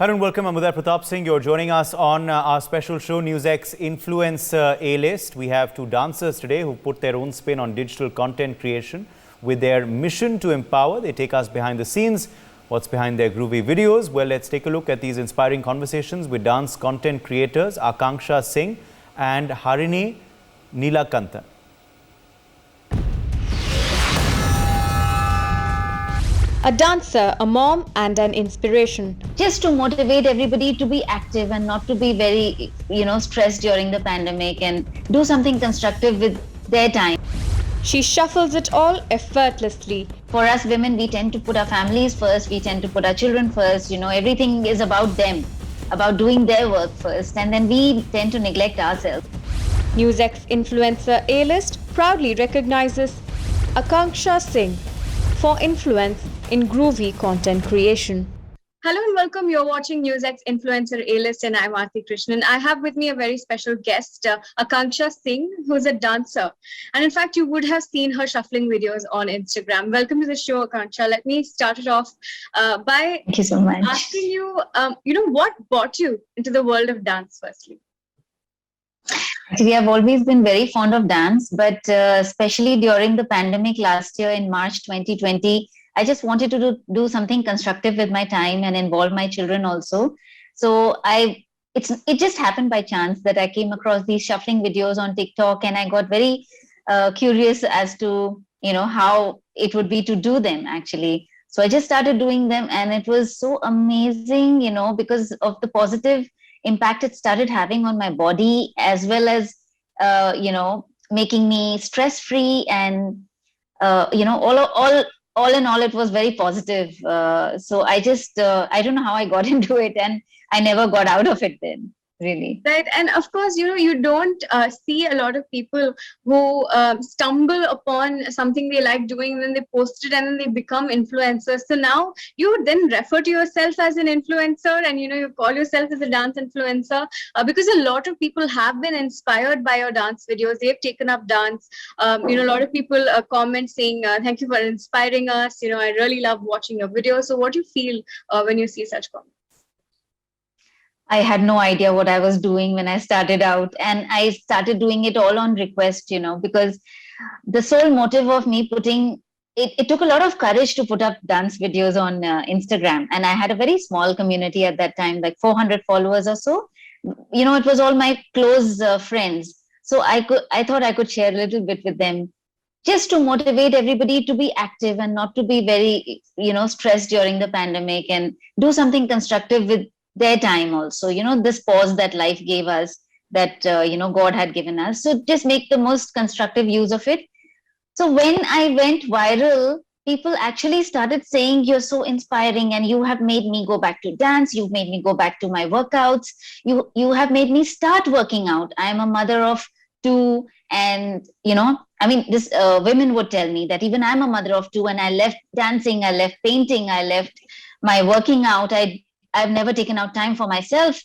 Hello and welcome. I'm Pratap Singh. You're joining us on our special show, NewsX Influencer A-List. We have two dancers today who put their own spin on digital content creation with their mission to empower. They take us behind the scenes. What's behind their groovy videos? Well, let's take a look at these inspiring conversations with dance content creators Akanksha Singh and Harini Neelakantan. A dancer, a mom, and an inspiration. Just to motivate everybody to be active and not to be very, stressed during the pandemic and do something constructive with their time. She shuffles it all effortlessly. For us women, we tend to put our families first, we tend to put our children first, everything is about them, about doing their work first, and then we tend to neglect ourselves. NewsX Influencer A-List proudly recognizes Akanksha Singh for influence in groovy content creation. Hello and welcome. You're watching NewsX Influencer A-List and I'm Aarti Krishnan. I have with me a very special guest, Akanksha Singh, who's a dancer. And in fact, you would have seen her shuffling videos on Instagram. Welcome to the show, Akanksha. Let me start it off by Thank you so much. asking you, what brought you into the world of dance firstly? Actually, I've always been very fond of dance, but especially during the pandemic last year in March 2020, I just wanted to do something constructive with my time and involve my children also. So it just happened by chance that I came across these shuffling videos on TikTok, and I got very curious as to how it would be to do them actually. So I just started doing them, and it was so amazing, because of the positive impact it started having on my body, as well as making me stress free, and all in all, it was very positive. So I don't know how I got into it, and I never got out of it then, really. Right. And of course, you don't see a lot of people who stumble upon something they like doing, and then they post it and then they become influencers. So now you then refer to yourself as an influencer, and you call yourself as a dance influencer because a lot of people have been inspired by your dance videos. They've taken up dance. A lot of people comment saying, thank you for inspiring us. I really love watching your videos. So what do you feel when you see such comments? I had no idea what I was doing when I started out, and I started doing it all on request, because the sole motive of me putting it took a lot of courage to put up dance videos on Instagram, and I had a very small community at that time, like 400 followers or so. It was all my close friends, so I thought I could share a little bit with them, just to motivate everybody to be active and not to be very stressed during the pandemic, and do something constructive with their time also, this pause that life gave us, that God had given us. So just make the most constructive use of it. So when I went viral, people actually started saying, you're so inspiring, and you have made me go back to dance, you've made me go back to my workouts, you have made me start working out. I am a mother of two, and this women would tell me that even I'm a mother of two, and I left dancing, I left painting, I left my working out. I've never taken out time for myself,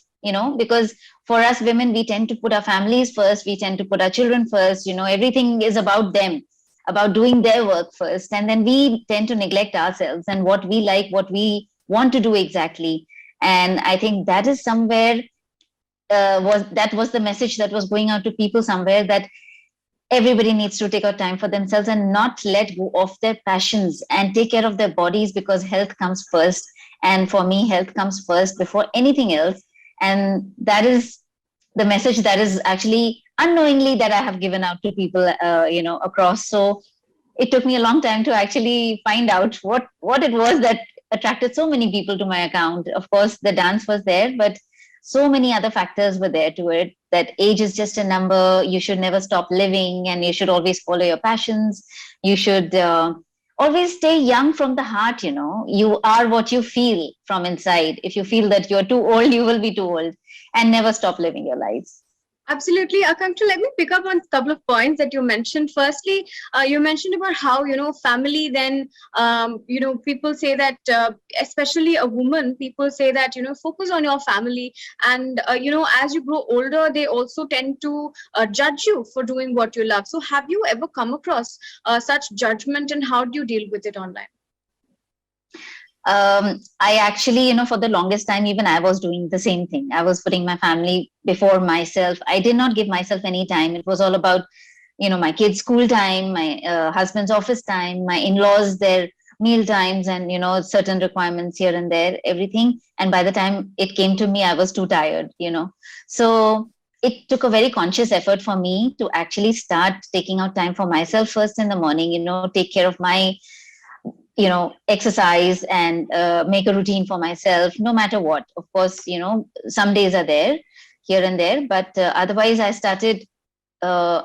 because for us women, we tend to put our families first, we tend to put our children first, everything is about them, about doing their work first, and then we tend to neglect ourselves and what we like, what we want to do exactly. And I think that is somewhere was the message that was going out to people somewhere, that everybody needs to take out time for themselves and not let go of their passions and take care of their bodies, because health comes first. And for me, health comes first before anything else. And that is the message that is actually unknowingly that I have given out to people, across. So it took me a long time to actually find out what it was that attracted so many people to my account. Of course, the dance was there, but so many other factors were there to it, that age is just a number. You should never stop living, and you should always follow your passions. You should always stay young from the heart. You are what you feel from inside. If you feel that you're too old, you will be too old, and never stop living your lives. Absolutely. Akanksha, let me pick up on a couple of points that you mentioned. Firstly, you mentioned about how, family then, people say that, especially a woman, people say that, focus on your family. And, as you grow older, they also tend to judge you for doing what you love. So have you ever come across such judgment, and how do you deal with it online? I actually, for the longest time, even I was doing the same thing. I was putting my family before myself. I did not give myself any time. It was all about, my kids' school time, my husband's office time, my in-laws, their meal times, and, certain requirements here and there, everything. And by the time it came to me, I was too tired. So it took a very conscious effort for me to actually start taking out time for myself first in the morning, take care of my exercise and make a routine for myself no matter what. Of course, some days are there here and there, but otherwise I started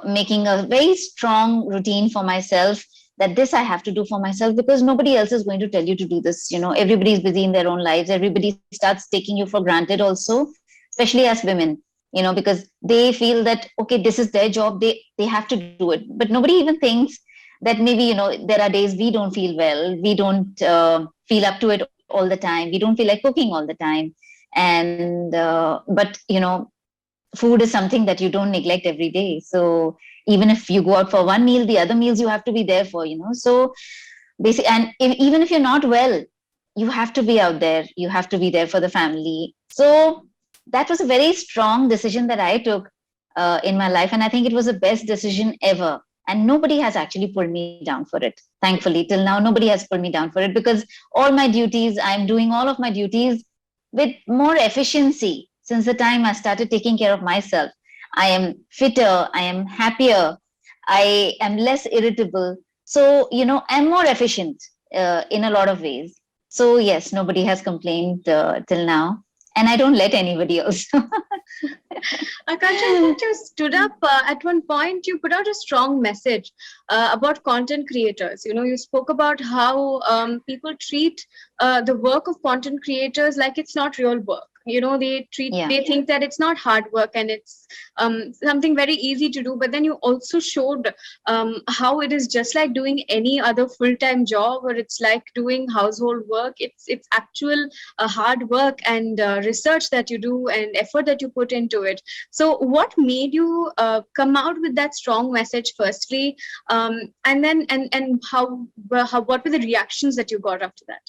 making a very strong routine for myself, that this I have to do for myself, because nobody else is going to tell you to do this. Everybody's busy in their own lives. Everybody starts taking you for granted also, especially as women, because they feel that, okay, this is their job, they have to do it. But nobody even thinks that maybe, there are days we don't feel well, we don't feel up to it all the time, we don't feel like cooking all the time. And but food is something that you don't neglect every day. So even if you go out for one meal, the other meals you have to be there for. So basically, and even if you're not well, you have to be out there, you have to be there for the family. So that was a very strong decision that I took in my life, and I think it was the best decision ever. And nobody has actually pulled me down for it. Thankfully, till now, nobody has pulled me down for it, because all my duties, I'm doing all of my duties with more efficiency since the time I started taking care of myself. I am fitter, I am happier, I am less irritable. So, I'm more efficient in a lot of ways. So, yes, nobody has complained till now. And I don't let anybody else. Akanksha, you stood up at one point. You put out a strong message about content creators. You spoke about how people treat the work of content creators like it's not real work. They think that it's not hard work and it's something very easy to do. But then you also showed how it is just like doing any other full-time job, or it's like doing household work. It's actual hard work and research that you do and effort that you put into it. So what made you come out with that strong message firstly, and then and how what were the reactions that you got after that?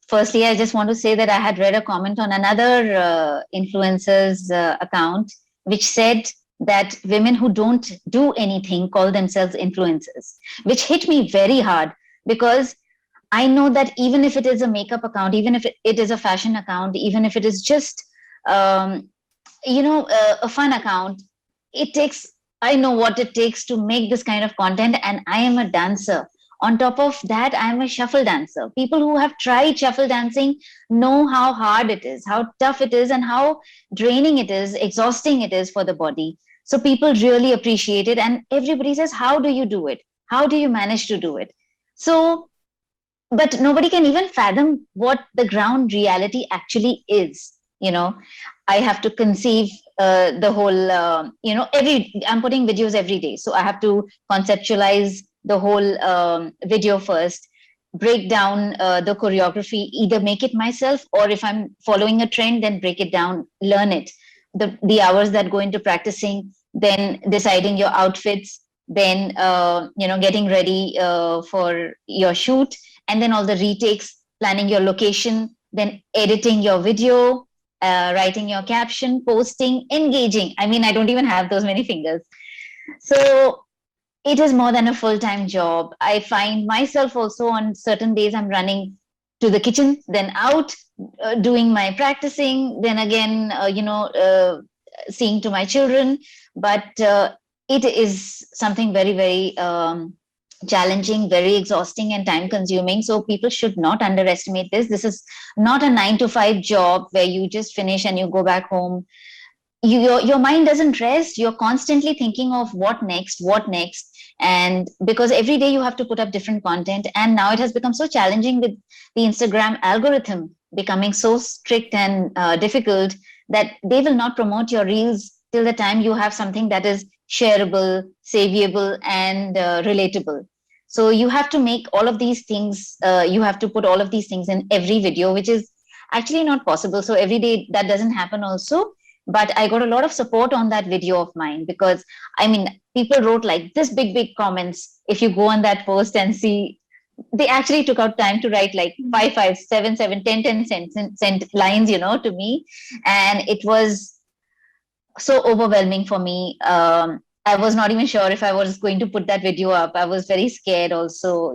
Firstly, I just want to say that I had read a comment on another influencer's account, which said that women who don't do anything call themselves influencers, which hit me very hard, because I know that even if it is a makeup account, even if it is a fashion account, even if it is just, a fun account, I know what it takes to make this kind of content. And I am a dancer. On top of that, I am a shuffle dancer. People who have tried shuffle dancing know how hard it is, how tough it is, and how draining it is, exhausting it is for the body. So people really appreciate it. And everybody says, how do you do it? How do you manage to do it? So, but nobody can even fathom what the ground reality actually is. I have to conceive the whole, I'm putting videos every day. So I have to conceptualize the whole video first, break down the choreography, either make it myself, or if I'm following a trend, then break it down, learn it. The hours that go into practicing, then deciding your outfits, then, getting ready for your shoot, and then all the retakes, planning your location, then editing your video, writing your caption, posting, engaging. I mean, I don't even have those many fingers. So it is more than a full-time job. I find myself also on certain days I'm running to the kitchen, then out, doing my practicing, then again, seeing to my children. But it is something very, very challenging, very exhausting, and time consuming. So people should not underestimate this. This is not a 9 to 5 job where you just finish and you go back home. Your mind doesn't rest. You're constantly thinking of what next. And because every day you have to put up different content, and now it has become so challenging with the Instagram algorithm becoming so strict and difficult, that they will not promote your reels till the time you have something that is shareable, savable, and relatable. So you have to make all of these things, you have to put all of these things in every video, which is actually not possible. So every day that doesn't happen also. But I got a lot of support on that video of mine, because I mean, people wrote like this big comments. If you go on that post and see, they actually took out time to write like 5, 5, 7, 7, 10, 10 lines, to me. And it was so overwhelming for me. I was not even sure if I was going to put that video up. I was very scared also,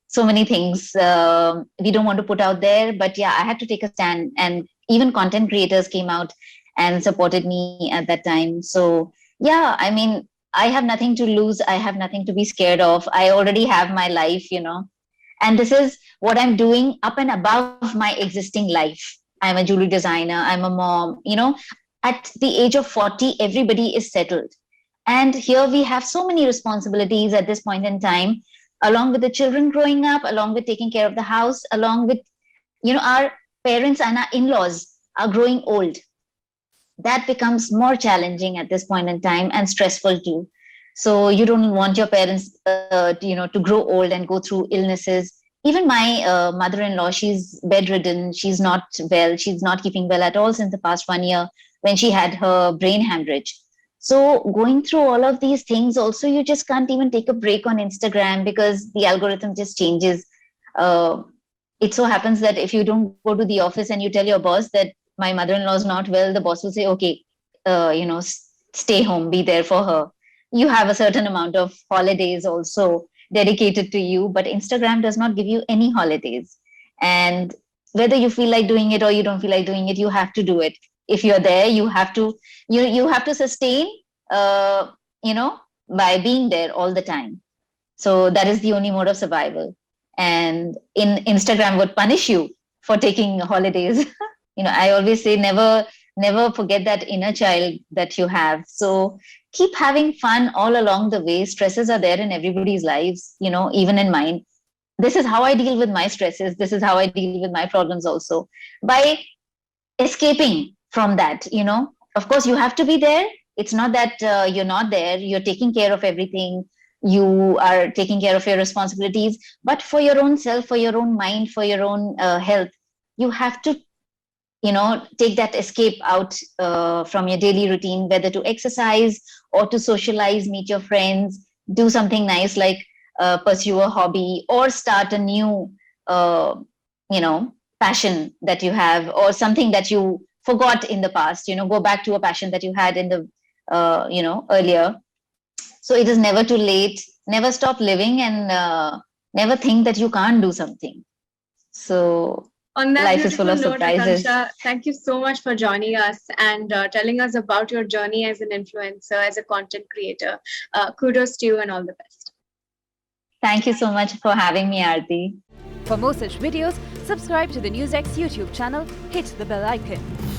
so many things we don't want to put out there. But yeah, I had to take a stand. And even content creators came out and supported me at that time. So yeah, I mean, I have nothing to lose. I have nothing to be scared of. I already have my life, and this is what I'm doing up and above my existing life. I'm a jewelry designer. I'm a mom. At the age of 40, everybody is settled. And here we have so many responsibilities at this point in time, along with the children growing up, along with taking care of the house, along with, our parents and our in-laws are growing old. That becomes more challenging at this point in time and stressful too. So you don't want your parents, to grow old and go through illnesses. Even my mother-in-law, she's bedridden. She's not well. She's not keeping well at all since the past 1 year when she had her brain hemorrhage. So going through all of these things, also you just can't even take a break on Instagram because the algorithm just changes. Uh, it so happens that if you don't go to the office and you tell your boss that my mother-in-law is not well, the boss will say, okay, stay home, be there for her. You have a certain amount of holidays also dedicated to you, but Instagram does not give you any holidays. And whether you feel like doing it or you don't feel like doing it, you have to do it. If you're there, you have to sustain, uh, by being there all the time. So that is the only mode of survival. And Instagram would punish you for taking holidays. I always say never forget that inner child that you have. So keep having fun all along the way. Stresses are there in everybody's lives, even in mine. This is how I deal with my stresses. This is how I deal with my problems also, by escaping from that. Of course you have to be there. It's not that you're not there. You're taking care of everything. You are taking care of your responsibilities, but for your own self, for your own mind, for your own health, you have to take that escape out from your daily routine, whether to exercise or to socialize, meet your friends, do something nice like pursue a hobby or start a new passion that you have, or something that you forgot in the past. Go back to a passion that you had in the earlier. So it is never too late. Never stop living, and never think that you can't do something. So on that life is full of note, surprises. Akanksha, thank you so much for joining us and telling us about your journey as an influencer, as a content creator. Kudos to you and all the best. Thank you so much for having me, Aarti. For more such videos, subscribe to the NewsX YouTube channel, hit the bell icon.